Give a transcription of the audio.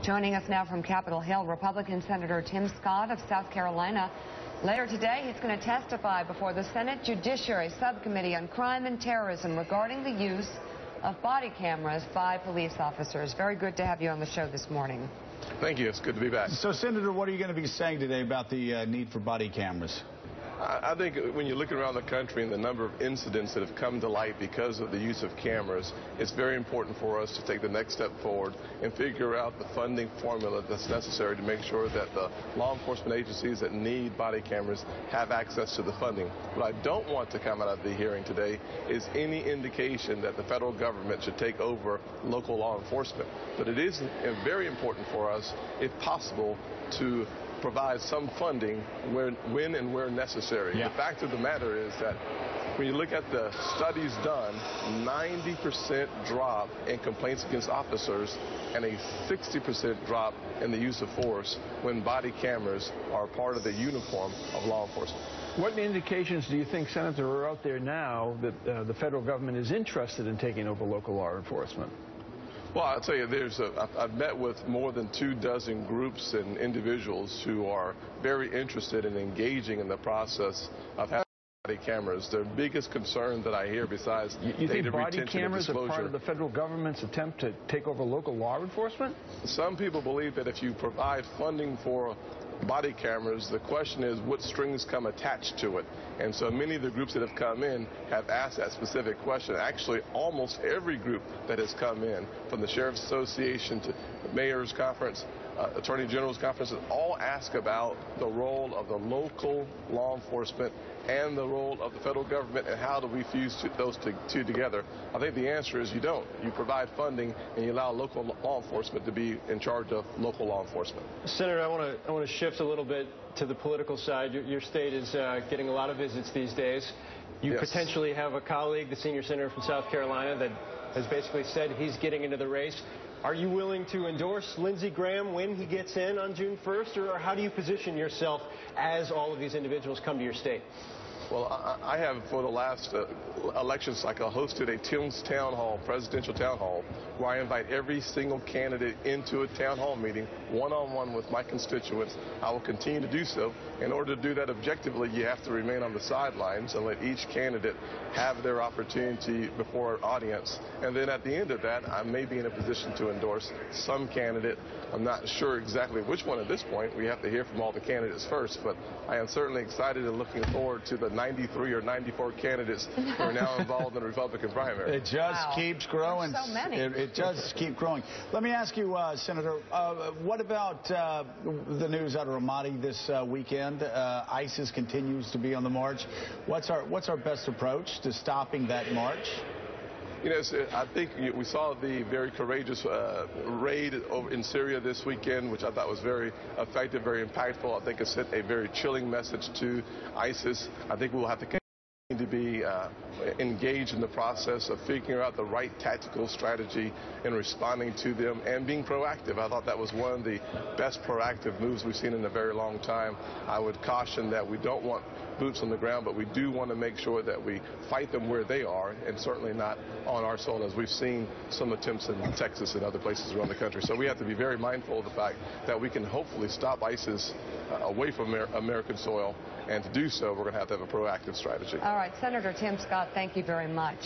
Joining us now from Capitol Hill, Republican Senator Tim Scott of South Carolina. Later today, he's going to testify before the Senate Judiciary Subcommittee on Crime and Terrorism regarding the use of body cameras by police officers. Very good to have you on the show this morning. Thank you. It's good to be back. So, Senator, what are you going to be saying today about the need for body cameras? I think when you're looking around the country and the number of incidents that have come to light because of the use of cameras, it's very important for us to take the next step forward and figure out the funding formula that's necessary to make sure that the law enforcement agencies that need body cameras have access to the funding. What I don't want to come out of the hearing today is any indication that the federal government should take over local law enforcement. But it is very important for us, if possible, to provide some funding when and where necessary. Yeah. The fact of the matter is that when you look at the studies done, 90% drop in complaints against officers and a 60% drop in the use of force when body cameras are part of the uniform of law enforcement. What indications do you think, Senator, are out there now that the federal government is interested in taking over local law enforcement? Well, I'll tell you, I've met with more than 24 groups and individuals who are very interested in engaging in the process of having body cameras. Their biggest concern that I hear, besides you think data body retention and cameras disclosure, are part of the federal government's attempt to take over local law enforcement? Some people believe that if you provide funding for body cameras, the question is what strings come attached to it. And so many of the groups that have come in have asked that specific question. Actually, almost every group that has come in, from the Sheriff's Association to the Mayor's Conference, Attorney General's Conference, all ask about the role of the local law enforcement and the role of the federal government, and how do we fuse those two together. I think the answer is you don't. You provide funding and you allow local law enforcement to be in charge of local law enforcement. Senator, I want to shift a little bit to the political side. Your state is getting a lot of visits these days. You Yes. potentially have a colleague, the senior senator from South Carolina, that has basically said he's getting into the race. Are you willing to endorse Lindsey Graham when he gets in on June 1st, or how do you position yourself as all of these individuals come to your state? Well, I have, for the last election cycle, hosted a Tim's Town Hall, presidential town hall, where I invite every single candidate into a town hall meeting, one-on-one with my constituents. I will continue to do so. In order to do that objectively, you have to remain on the sidelines and let each candidate have their opportunity before an audience. And then at the end of that, I may be in a position to endorse some candidate. I'm not sure exactly which one at this point. We have to hear from all the candidates first, but I am certainly excited and looking forward to the 93 or 94 candidates who are now involved in the Republican primary. It just keeps growing. There's so many. It just keeps growing. Let me ask you, Senator, what about the news out of Ramadi this weekend? ISIS continues to be on the march. What's our best approach to stopping that march? You know, I think we saw the very courageous raid over in Syria this weekend, which I thought was very effective, very impactful. I think it sent a very chilling message to ISIS. I think we'll have to continue to be engaged in the process of figuring out the right tactical strategy in responding to them and being proactive. I thought that was one of the best proactive moves we've seen in a very long time. I would caution that we don't want boots on the ground, but we do want to make sure that we fight them where they are, and certainly not on our soil, as we've seen some attempts in Texas and other places around the country. So we have to be very mindful of the fact that we can hopefully stop ISIS away from American soil, and to do so, we're going to have a proactive strategy. All right, Senator Tim Scott, thank you very much.